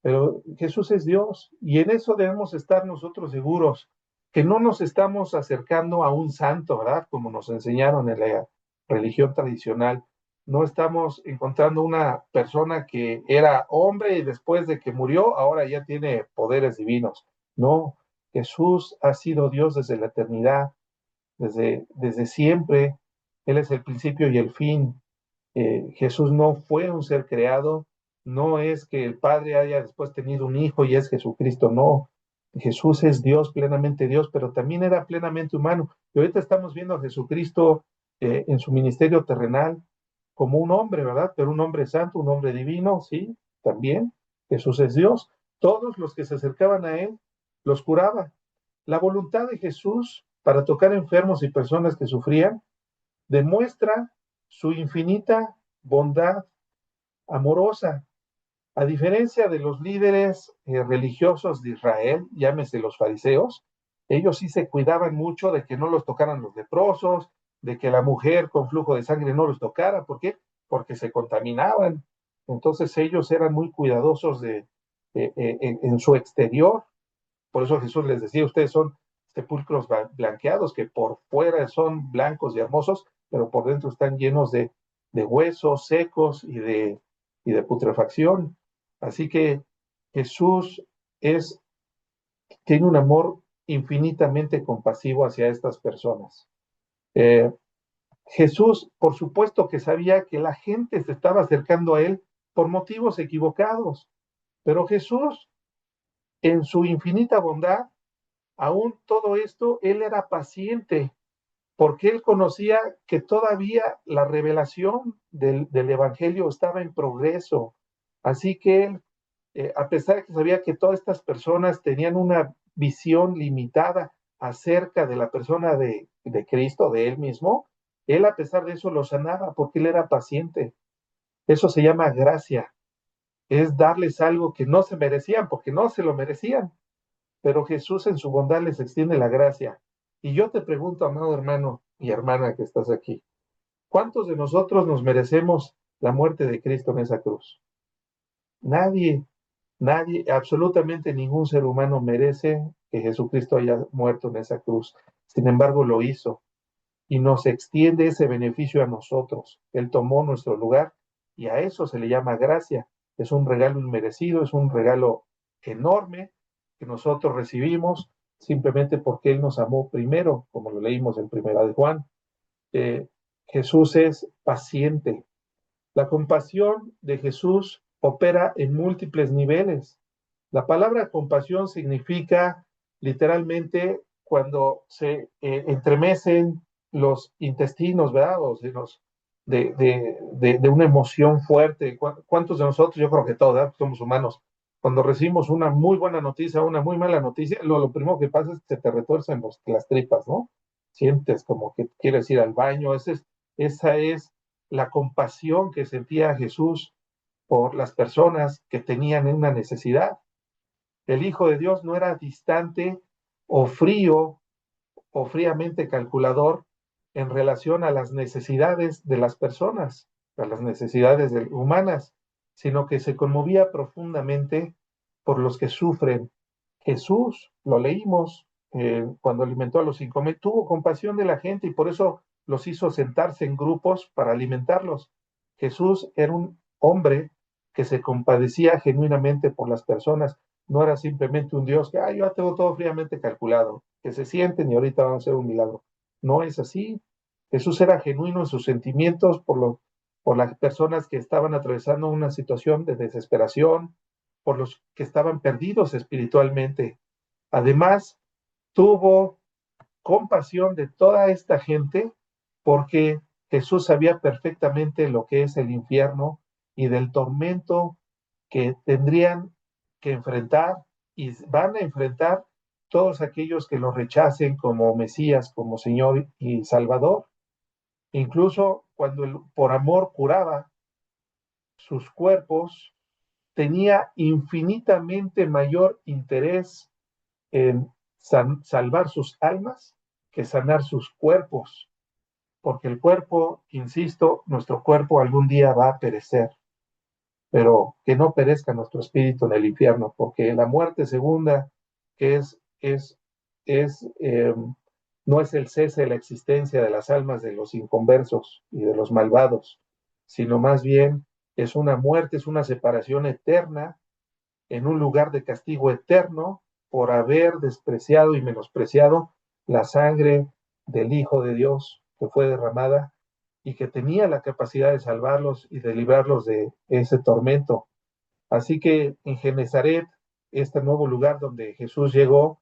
Pero Jesús es Dios y en eso debemos estar nosotros seguros, que no nos estamos acercando a un santo, ¿verdad? Como nos enseñaron en la religión tradicional. No estamos encontrando una persona que era hombre y después de que murió, ahora ya tiene poderes divinos. No, Jesús ha sido Dios desde la eternidad, desde siempre. Él es el principio y el fin. Jesús no fue un ser creado, no es que el Padre haya después tenido un hijo y es Jesucristo, no. Jesús es Dios, plenamente Dios, pero también era plenamente humano. Y ahorita estamos viendo a Jesucristo en su ministerio terrenal como un hombre, ¿verdad? Pero un hombre santo, un hombre divino, sí, también. Jesús es Dios. Todos los que se acercaban a Él los curaba. La voluntad de Jesús para tocar enfermos y personas que sufrían demuestra su infinita bondad amorosa. A diferencia de los líderes religiosos de Israel, llámese los fariseos, ellos sí se cuidaban mucho de que no los tocaran los leprosos, de que la mujer con flujo de sangre no los tocara. ¿Por qué? Porque se contaminaban. Entonces ellos eran muy cuidadosos en su exterior. Por eso Jesús les decía, ustedes son sepulcros blanqueados, que por fuera son blancos y hermosos, pero por dentro están llenos de huesos secos y de putrefacción. Así que Jesús es, tiene un amor infinitamente compasivo hacia estas personas. Eh, Jesús, por supuesto que sabía que la gente se estaba acercando a él por motivos equivocados, pero Jesús, en su infinita bondad, aún todo esto, él era paciente, porque él conocía que todavía la revelación del Evangelio estaba en progreso. Así que él, a pesar de que sabía que todas estas personas tenían una visión limitada acerca de la persona de Cristo, de él mismo, él a pesar de eso lo sanaba, porque él era paciente. Eso se llama gracia. Es darles algo que no se merecían, porque no se lo merecían. Pero Jesús en su bondad les extiende la gracia. Y yo te pregunto, amado hermano y hermana que estás aquí, ¿cuántos de nosotros nos merecemos la muerte de Cristo en esa cruz? Nadie, nadie, absolutamente ningún ser humano merece que Jesucristo haya muerto en esa cruz. Sin embargo, lo hizo y nos extiende ese beneficio a nosotros. Él tomó nuestro lugar y a eso se le llama gracia. Es un regalo inmerecido, es un regalo enorme que nosotros recibimos simplemente porque Él nos amó primero, como lo leímos en Primera de Juan. Eh, Jesús es paciente. La compasión de Jesús opera en múltiples niveles. La palabra compasión significa literalmente cuando se entremecen los intestinos, ¿verdad? O sea, de una emoción fuerte. ¿Cuántos de nosotros, yo creo que todos, ¿verdad? Somos humanos, cuando recibimos una muy buena noticia, una muy mala noticia, lo primero que pasa es que se te retuercen las tripas, ¿no? Sientes como que quieres ir al baño. Esa es la compasión que sentía Jesús por las personas que tenían una necesidad. El Hijo de Dios no era distante o frío o fríamente calculador en relación a las necesidades de las personas, a las necesidades humanas, sino que se conmovía profundamente por los que sufren. Jesús, lo leímos cuando alimentó a los 5,000, tuvo compasión de la gente y por eso los hizo sentarse en grupos para alimentarlos. Jesús era un hombre que se compadecía genuinamente por las personas, no era simplemente un Dios que, yo tengo todo fríamente calculado, que se sienten y ahorita van a hacer un milagro. No es así. Jesús era genuino en sus sentimientos por las personas que estaban atravesando una situación de desesperación, por los que estaban perdidos espiritualmente. Además, tuvo compasión de toda esta gente porque Jesús sabía perfectamente lo que es el infierno y del tormento que tendrían que enfrentar y van a enfrentar todos aquellos que lo rechacen como Mesías, como Señor y Salvador. Incluso cuando él, por amor curaba sus cuerpos, tenía infinitamente mayor interés en salvar sus almas que sanar sus cuerpos, porque el cuerpo, insisto, nuestro cuerpo algún día va a perecer, pero que no perezca nuestro espíritu en el infierno, porque la muerte segunda, que es no es el cese de la existencia de las almas de los inconversos y de los malvados, sino más bien es una muerte, es una separación eterna en un lugar de castigo eterno por haber despreciado y menospreciado la sangre del Hijo de Dios que fue derramada y que tenía la capacidad de salvarlos y de librarlos de ese tormento. Así que en Genezaret, este nuevo lugar donde Jesús llegó,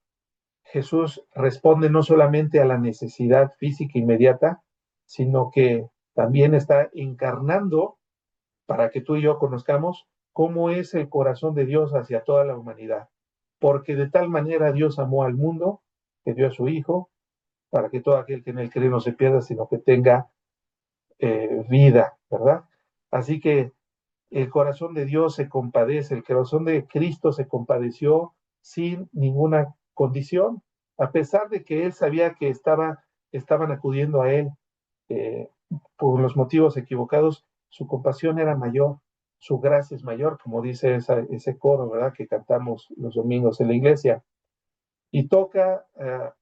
Jesús responde no solamente a la necesidad física inmediata, sino que también está encarnando para que tú y yo conozcamos cómo es el corazón de Dios hacia toda la humanidad. Porque de tal manera Dios amó al mundo que dio a su Hijo para que todo aquel que en él cree no se pierda, sino que tenga vida, ¿verdad? Así que el corazón de Dios se compadece, el corazón de Cristo se compadeció sin ninguna condición, a pesar de que él sabía que estaban acudiendo a él eh, por los motivos equivocados, su compasión era mayor, su gracia es mayor, como dice ese coro, ¿verdad?, que cantamos los domingos en la iglesia. Y toca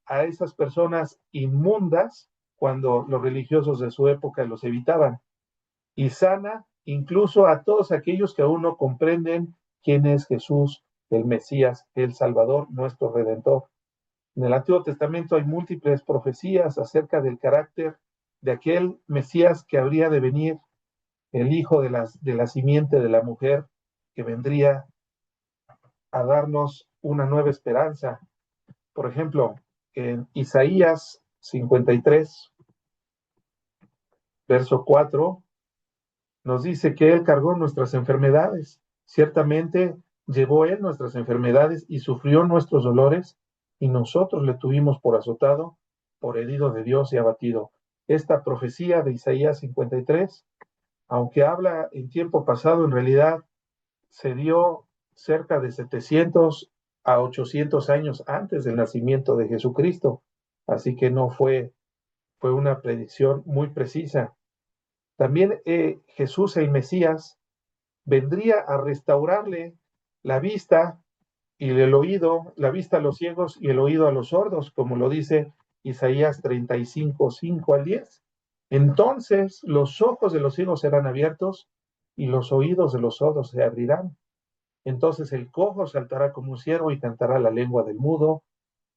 a esas personas inmundas cuando los religiosos de su época los evitaban. Y sana incluso a todos aquellos que aún no comprenden quién es Jesús, el Mesías, el Salvador, nuestro Redentor. En el Antiguo Testamento hay múltiples profecías acerca del carácter de aquel Mesías que habría de venir, el hijo de la simiente de la mujer, que vendría a darnos una nueva esperanza. Por ejemplo, en Isaías 53, verso 4, nos dice que Él cargó nuestras enfermedades. Ciertamente llevó Él nuestras enfermedades y sufrió nuestros dolores, y nosotros le tuvimos por azotado, por herido de Dios y abatido. Esta profecía de Isaías 53 aunque habla en tiempo pasado, en realidad se dio cerca de 700 a 800 años antes del nacimiento de Jesucristo. Así que no fue una predicción muy precisa. También Jesús, el Mesías, vendría a restaurarle la vista y el oído, la vista a los ciegos y el oído a los sordos, como lo dice Isaías 35, 5 al 10. Entonces los ojos de los ciegos serán abiertos y los oídos de los sordos se abrirán. Entonces el cojo saltará como un ciervo y cantará la lengua del mudo,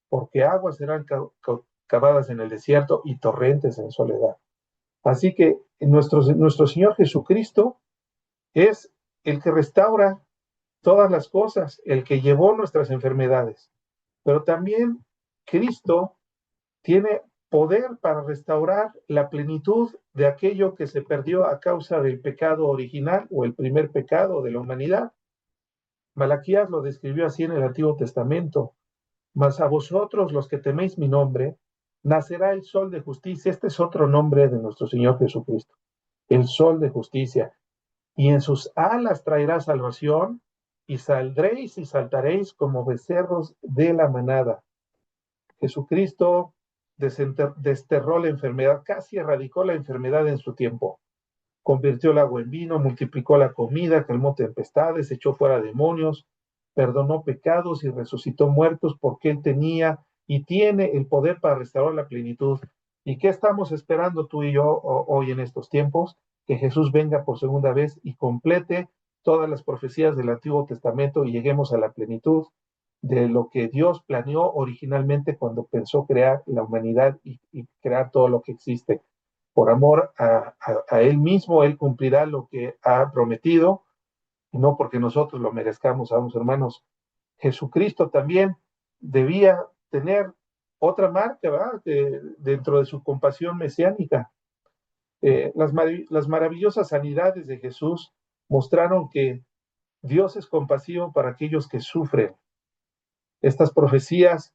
porque aguas serán cavadas en el desierto y torrentes en soledad. Así que nuestro Señor Jesucristo es el que restaura todas las cosas, el que llevó nuestras enfermedades. Pero también Cristo tiene poder para restaurar la plenitud de aquello que se perdió a causa del pecado original o el primer pecado de la humanidad. Malaquías lo describió así en el Antiguo Testamento. Mas a vosotros, los que teméis mi nombre, nacerá el sol de justicia. Este es otro nombre de nuestro Señor Jesucristo, el sol de justicia. Y en sus alas traerá salvación, y saldréis y saltaréis como becerros de la manada. Jesucristo desterró la enfermedad, casi erradicó la enfermedad en su tiempo. Convirtió el agua en vino, multiplicó la comida, calmó tempestades, echó fuera demonios, perdonó pecados y resucitó muertos, porque Él tenía y tiene el poder para restaurar la plenitud. ¿Y qué estamos esperando tú y yo hoy en estos tiempos? Que Jesús venga por segunda vez y complete todas las profecías del Antiguo Testamento y lleguemos a la plenitud de lo que Dios planeó originalmente cuando pensó crear la humanidad y crear todo lo que existe. Por amor a Él mismo, Él cumplirá lo que ha prometido, y no porque nosotros lo merezcamos, vamos hermanos. Jesucristo también debía tener otra marca, ¿verdad? Dentro de su compasión mesiánica. Las maravillosas sanidades de Jesús mostraron que Dios es compasivo para aquellos que sufren. Estas profecías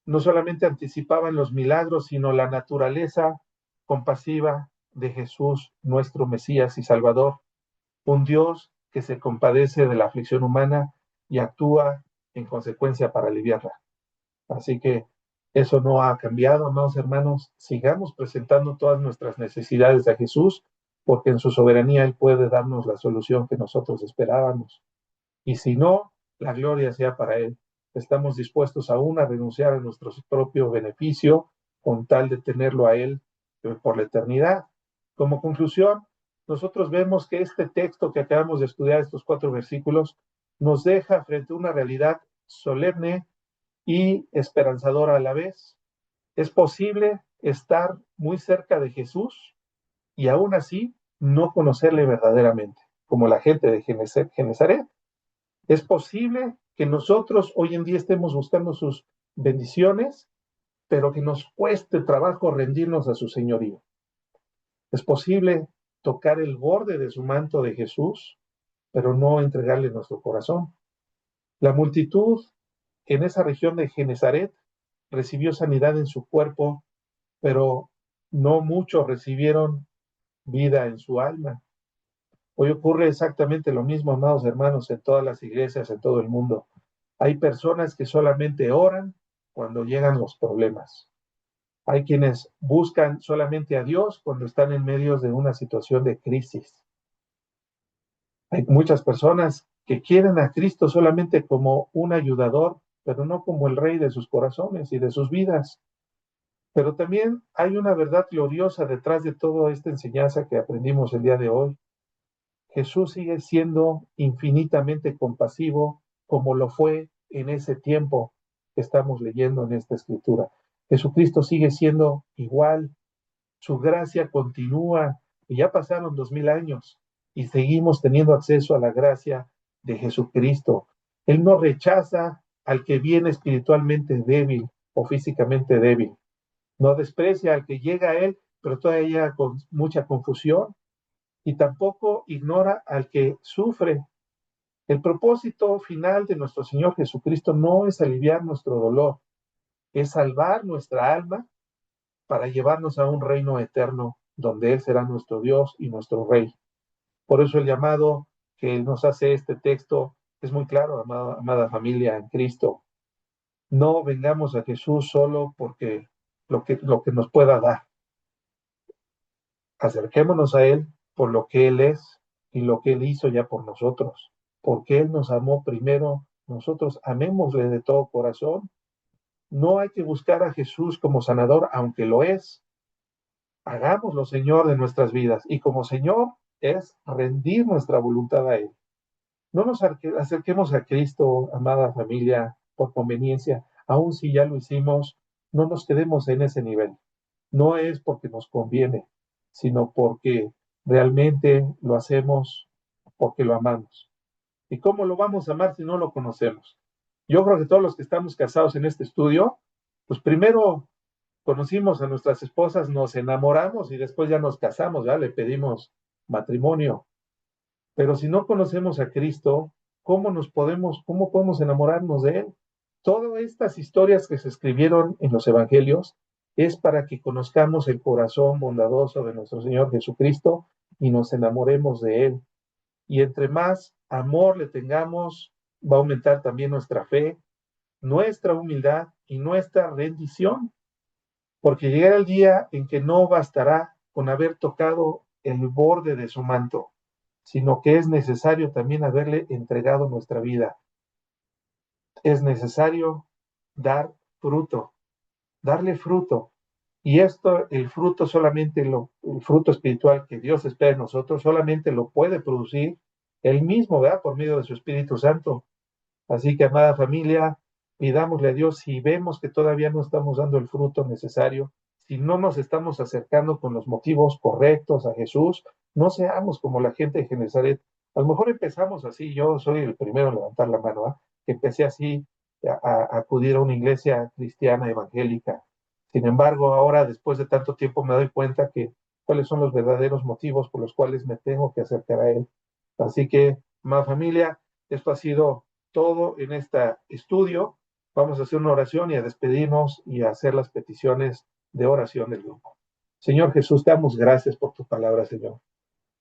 no solamente anticipaban los milagros, sino la naturaleza compasiva de Jesús, nuestro Mesías y Salvador, un Dios que se compadece de la aflicción humana y actúa en consecuencia para aliviarla. Así que eso no ha cambiado, amados hermanos. Sigamos presentando todas nuestras necesidades a Jesús, porque en su soberanía Él puede darnos la solución que nosotros esperábamos. Y si no, la gloria sea para Él. Estamos dispuestos aún a renunciar a nuestro propio beneficio con tal de tenerlo a Él por la eternidad. Como conclusión, nosotros vemos que este texto que acabamos de estudiar, estos 4 versículos, nos deja frente a una realidad solemne y esperanzadora a la vez. Es posible estar muy cerca de Jesús y aún así no conocerle verdaderamente, como la gente de Genezaret. Es posible que nosotros hoy en día estemos buscando sus bendiciones, pero que nos cueste trabajo rendirnos a su señorío. Es posible tocar el borde de su manto de Jesús, pero no entregarle nuestro corazón. La multitud en esa región de Genezaret recibió sanidad en su cuerpo, pero no muchos recibieron vida en su alma. Hoy ocurre exactamente lo mismo, amados hermanos, en todas las iglesias, en todo el mundo. Hay personas que solamente oran cuando llegan los problemas. Hay quienes buscan solamente a Dios cuando están en medio de una situación de crisis. Hay muchas personas que quieren a Cristo solamente como un ayudador, pero no como el Rey de sus corazones y de sus vidas. Pero también hay una verdad gloriosa detrás de toda esta enseñanza que aprendimos el día de hoy. Jesús sigue siendo infinitamente compasivo como lo fue en ese tiempo que estamos leyendo en esta escritura. Jesucristo sigue siendo igual, su gracia continúa, y ya pasaron 2000 años y seguimos teniendo acceso a la gracia de Jesucristo. Él no rechaza al que viene espiritualmente débil o físicamente débil. No desprecia al que llega a Él, pero todavía con mucha confusión, y tampoco ignora al que sufre. El propósito final de nuestro Señor Jesucristo no es aliviar nuestro dolor, es salvar nuestra alma para llevarnos a un reino eterno donde Él será nuestro Dios y nuestro Rey. Por eso el llamado que nos hace este texto es muy claro, amada familia en Cristo. No vengamos a Jesús solo porque lo que nos pueda dar. Acerquémonos a Él por lo que Él es y lo que Él hizo ya por nosotros. Porque Él nos amó primero, nosotros amémosle de todo corazón. No hay que buscar a Jesús como sanador, aunque lo es. Hagámoslo Señor de nuestras vidas. Y como Señor es rendir nuestra voluntad a Él. No nos acerquemos a Cristo, amada familia, por conveniencia. Aun si ya lo hicimos, no nos quedemos en ese nivel. No es porque nos conviene, sino porque realmente lo hacemos porque lo amamos. ¿Y cómo lo vamos a amar si no lo conocemos? Yo creo que todos los que estamos casados en este estudio, pues primero conocimos a nuestras esposas, nos enamoramos y después ya nos casamos, ya le pedimos matrimonio. Pero si no conocemos a Cristo, cómo podemos enamorarnos de Él? Todas estas historias que se escribieron en los evangelios es para que conozcamos el corazón bondadoso de nuestro Señor Jesucristo y nos enamoremos de Él. Y entre más amor le tengamos, va a aumentar también nuestra fe, nuestra humildad y nuestra rendición, porque llegará el día en que no bastará con haber tocado el borde de su manto, sino que es necesario también haberle entregado nuestra vida. Es necesario dar fruto, darle fruto. Y esto, el fruto solamente, el fruto espiritual que Dios espera en nosotros, solamente lo puede producir Él mismo, ¿verdad? Por medio de su Espíritu Santo. Así que, amada familia, pidámosle a Dios si vemos que todavía no estamos dando el fruto necesario, si no nos estamos acercando con los motivos correctos a Jesús, no seamos como la gente de Genezaret. A lo mejor empezamos así, yo soy el primero en levantar la mano, ¿eh? Que empecé así a acudir a una iglesia cristiana evangélica. Sin embargo, ahora, después de tanto tiempo, me doy cuenta que cuáles son los verdaderos motivos por los cuales me tengo que acercar a Él. Así que, amada familia, esto ha sido todo en este estudio. Vamos a hacer una oración y a despedirnos y a hacer las peticiones de oración del grupo. Señor Jesús, te damos gracias por tu palabra, Señor.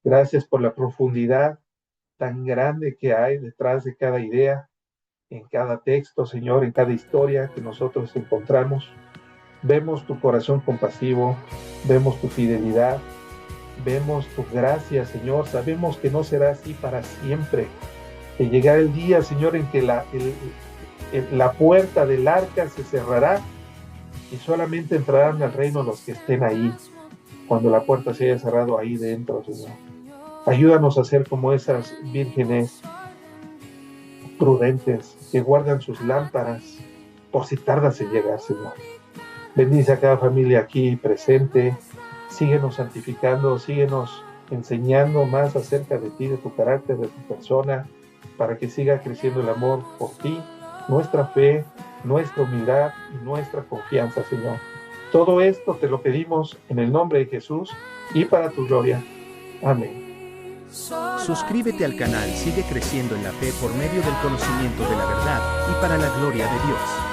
Gracias por la profundidad tan grande que hay detrás de cada idea, en cada texto, Señor, en cada historia que nosotros encontramos. Vemos tu corazón compasivo, vemos tu fidelidad, vemos tu gracia, Señor. Sabemos que no será así para siempre, que llegará el día, Señor, en que la puerta del arca se cerrará y solamente entrarán al reino los que estén ahí, cuando la puerta se haya cerrado ahí dentro, Señor. Ayúdanos a ser como esas vírgenes prudentes que guardan sus lámparas por si tardas en llegar, Señor. Bendice a cada familia aquí presente, síguenos santificando, síguenos enseñando más acerca de ti, de tu carácter, de tu persona, para que siga creciendo el amor por ti, nuestra fe, nuestra humildad y nuestra confianza, Señor. Todo esto te lo pedimos en el nombre de Jesús y para tu gloria. Amén. Suscríbete al canal, sigue creciendo en la fe por medio del conocimiento de la verdad y para la gloria de Dios.